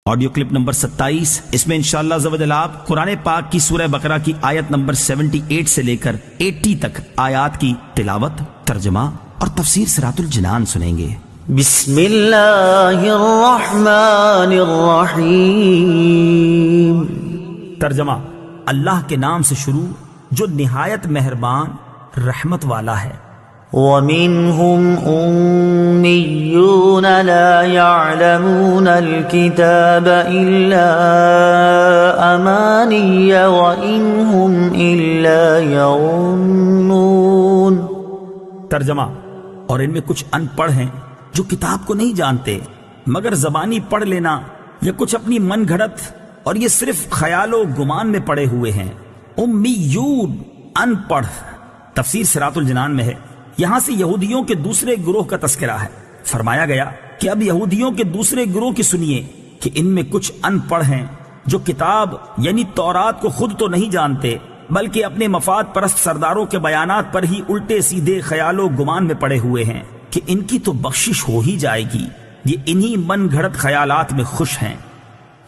Audio clip number 27، اس میں انشاءاللہ زوجل آپ قرآن پاک کی سورہ بقرہ کی آیت نمبر 78 سے لے کر 80 تک آیات کی تلاوت، ترجمہ اور تفسیر صراط الجنان سنیں گے۔ بسم اللہ الرحمن الرحیم۔ ترجمہ: اللہ کے نام سے شروع جو نہایت مہربان رحمت والا ہے۔ وَمِنْهُمْ أُمِّيُّونَ لَا يَعْلَمُونَ الْكِتَابَ إِلَّا أَمَانِيَّ وَإِنْهُمْ إِلَّا يَظُنُّونَ۔ ترجمہ: اور ان میں کچھ ان پڑھ ہیں جو کتاب کو نہیں جانتے مگر زبانی پڑھ لینا یا کچھ اپنی من گھڑت، اور یہ صرف خیال و گمان میں پڑے ہوئے ہیں۔ امیون، ان پڑھ۔ تفسیر صراط الجنان میں ہے، یہاں سے یہودیوں کے دوسرے گروہ کا تذکرہ ہے۔ فرمایا گیا کہ اب یہودیوں کے دوسرے گروہ کی سنیے کہ ان میں کچھ ان پڑھ ہیں جو کتاب یعنی تورات کو خود تو نہیں جانتے بلکہ اپنے مفاد پرست سرداروں کے بیانات پر ہی الٹے سیدھے خیال و گمان میں پڑے ہوئے ہیں کہ ان کی تو بخشش ہو ہی جائے گی، یہ انہی من گھڑت خیالات میں خوش ہیں۔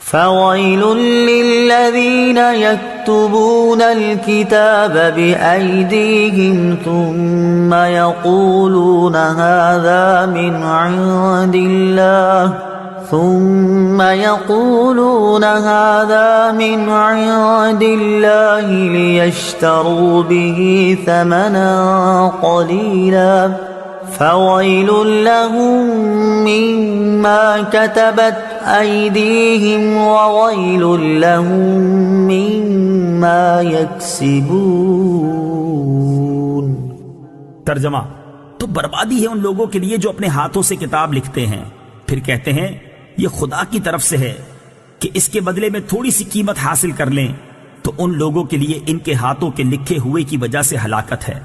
فَوَيْلٌ لِّلَّذِينَ يَكْتُبُونَ الْكِتَابَ بِأَيْدِيهِمْ ثُمَّ يَقُولُونَ هَذَا مِنْ عِندِ اللَّهِ لِيَشْتَرُوا بِهِ ثَمَنًا قَلِيلًا فَوَيْلٌ لَّهُم مِّمَّا كَتَبَتْ أَيْدِيهِمْ وَوَيْلٌ لَّهُم مِّمَّا يَكْسِبُونَ۔ ترجمہ: تو بربادی ہے ان لوگوں کے لیے جو اپنے ہاتھوں سے کتاب لکھتے ہیں پھر کہتے ہیں یہ خدا کی طرف سے ہے کہ اس کے بدلے میں تھوڑی سی قیمت حاصل کر لیں، تو ان لوگوں کے لیے ان کے ہاتھوں کے لکھے ہوئے کی وجہ سے ہلاکت ہے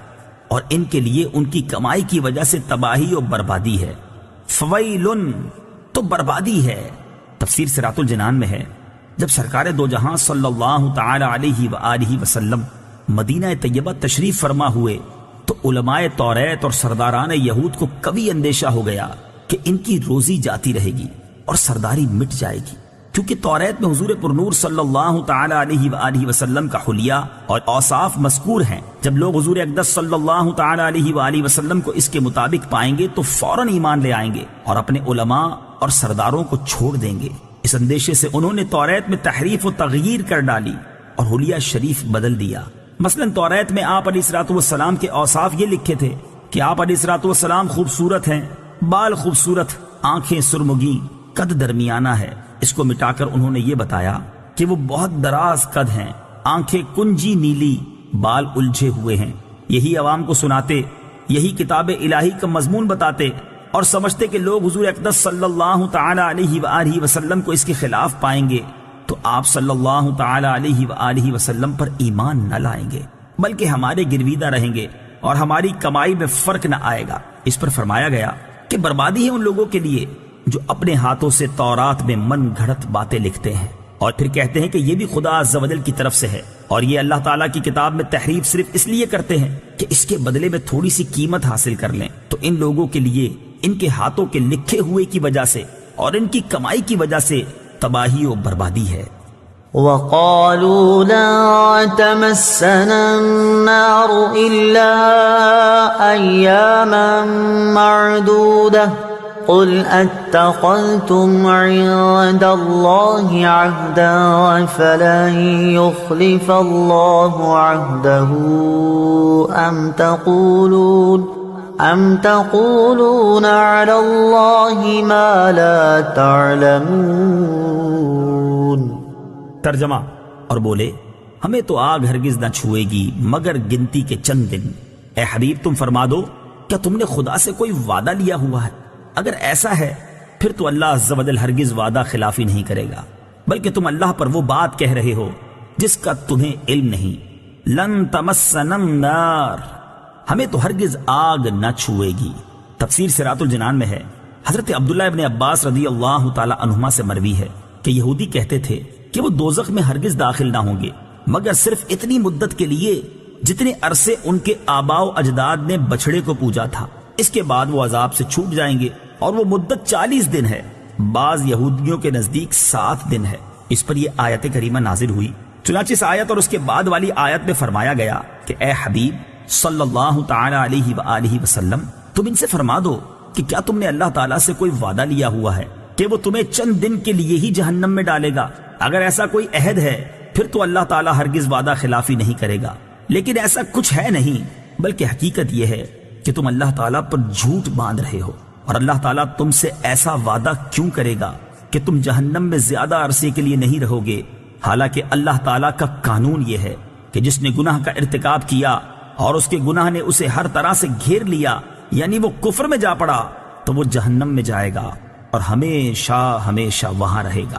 اور ان کے لیے ان کی کمائی کی وجہ سے تباہی اور بربادی ہے۔ فویلن، تو بربادی ہے۔ تفسیر صراط الجنان میں ہے، جب سرکار دو جہاں صلی اللہ تعالی علیہ وآلہ وسلم مدینہ طیبہ تشریف فرما ہوئے تو علماء توریت اور سرداران یہود کو کبھی اندیشہ ہو گیا کہ ان کی روزی جاتی رہے گی اور سرداری مٹ جائے گی، کیونکہ توریت میں حضور پرنور صلی اللہ تعالی علیہ وآلہ وسلم کا حلیہ اور اوصاف مذکور ہیں۔ جب لوگ حضور اقدس صلی اللہ تعالی علیہ وآلہ وسلم کو اس کے مطابق پائیں گے تو فوراً ایمان لے آئیں گے اور اپنے علماء اور سرداروں کو چھوڑ دیں گے۔ اس اندیشے سے انہوں نے توریت میں تحریف و تغییر کر ڈالی اور حلیہ شریف بدل دیا۔ مثلا توریت میں آپ علیہ الصلوۃ والسلام کے اوصاف یہ لکھے تھے کہ آپ علیہ الصلوۃ والسلام خوبصورت ہیں، بال خوبصورت، آنکھیں سرمگی، قد درمیانہ ہے۔ اس کو مٹا کر انہوں نے یہ بتایا کہ وہ بہت دراز قد ہیں، آنکھیں کنجی نیلی، بال الجھے ہوئے ہیں۔ یہی عوام کو سناتے، یہی کتاب الہی کا مضمون بتاتے اور سمجھتے کہ لوگ حضور اقدس صلی اللہ تعالی علیہ وآلہ وسلم کو اس کے خلاف پائیں گے تو آپ صلی اللہ تعالی علیہ وآلہ وسلم پر ایمان نہ لائیں گے بلکہ ہمارے گرویدہ رہیں گے اور ہماری کمائی میں فرق نہ آئے گا۔ اس پر فرمایا گیا کہ بربادی ہے ان لوگوں کے لیے جو اپنے ہاتھوں سے تورات میں من گھڑت باتیں لکھتے ہیں اور پھر کہتے ہیں کہ یہ بھی خدا عز و جل کی طرف سے ہے، اور یہ اللہ تعالیٰ کی کتاب میں تحریف صرف اس لیے کرتے ہیں کہ اس کے بدلے میں تھوڑی سی قیمت حاصل کر لیں، تو ان لوگوں کے لیے ان کے ہاتھوں کے لکھے ہوئے کی وجہ سے اور ان کی کمائی کی وجہ سے تباہی و بربادی ہے۔ وَقَالُوا لَن تَمَسَّنَا النَّارُ إِلَّا أَيَّامًا مَّعْدُودَةً قُلْ أَتَّخَذْتُمْ عِندَ اللَّهِ عَهْدًا فَلَن يُخْلِفَ اللَّهُ عَهْدَهُ أَمْ تَقُولُونَ عَلَى اللَّهِ مَا لَا تَعْلَمُونَ۔ ترجمہ: اور بولے ہمیں تو آگ ہرگز نہ چھوئے گی مگر گنتی کے چند دن۔ اے حبیب تم فرما دو کیا تم نے خدا سے کوئی وعدہ لیا ہوا ہے؟ اگر ایسا ہے پھر تو اللہ عز و جل ہرگز وعدہ خلافی نہیں کرے گا، بلکہ تم اللہ پر وہ بات کہہ رہے ہو جس کا تمہیں علم نہیں۔ لن تمسنا النار، ہمیں تو ہرگز آگ نہ چھوئے گی۔ تفسیر صراط الجنان میں ہے، حضرت عبداللہ ابن عباس رضی اللہ تعالی عنہما سے مروی ہے کہ یہودی کہتے تھے کہ وہ دوزخ میں ہرگز داخل نہ ہوں گے مگر صرف اتنی مدت کے لیے جتنے عرصے ان کے آباء و اجداد نے بچھڑے کو پوجا تھا، اس کے بعد وہ عذاب سے چھوٹ جائیں گے اور وہ مدت 40 دن ہے۔ بعض یہودیوں کے نزدیک 7 دن ہے۔ اس پر یہ آیت کریمہ نازل ہوئی۔ چنانچہ اس آیت اور اس کے بعد والی آیت میں فرمایا گیا کہ اے حبیب صلی اللہ تعالی علیہ وآلہ وسلم، تم ان سے فرما دو کہ کیا تم نے اللہ تعالیٰ سے کوئی وعدہ لیا ہوا ہے کہ وہ تمہیں چند دن کے لیے ہی جہنم میں ڈالے گا؟ اگر ایسا کوئی عہد ہے پھر تو اللہ تعالیٰ ہرگز وعدہ خلافی نہیں کرے گا، لیکن ایسا کچھ ہے نہیں، بلکہ حقیقت یہ ہے کہ تم اللہ تعالیٰ پر جھوٹ باندھ رہے ہو، اور اللہ تعالیٰ تم سے ایسا وعدہ کیوں کرے گا کہ تم جہنم میں زیادہ عرصے کے لیے نہیں رہو گے، حالانکہ اللہ تعالیٰ کا قانون یہ ہے کہ جس نے گناہ کا ارتکاب کیا اور اس کے گناہ نے اسے ہر طرح سے گھیر لیا، یعنی وہ کفر میں جا پڑا، تو وہ جہنم میں جائے گا اور ہمیشہ ہمیشہ وہاں رہے گا۔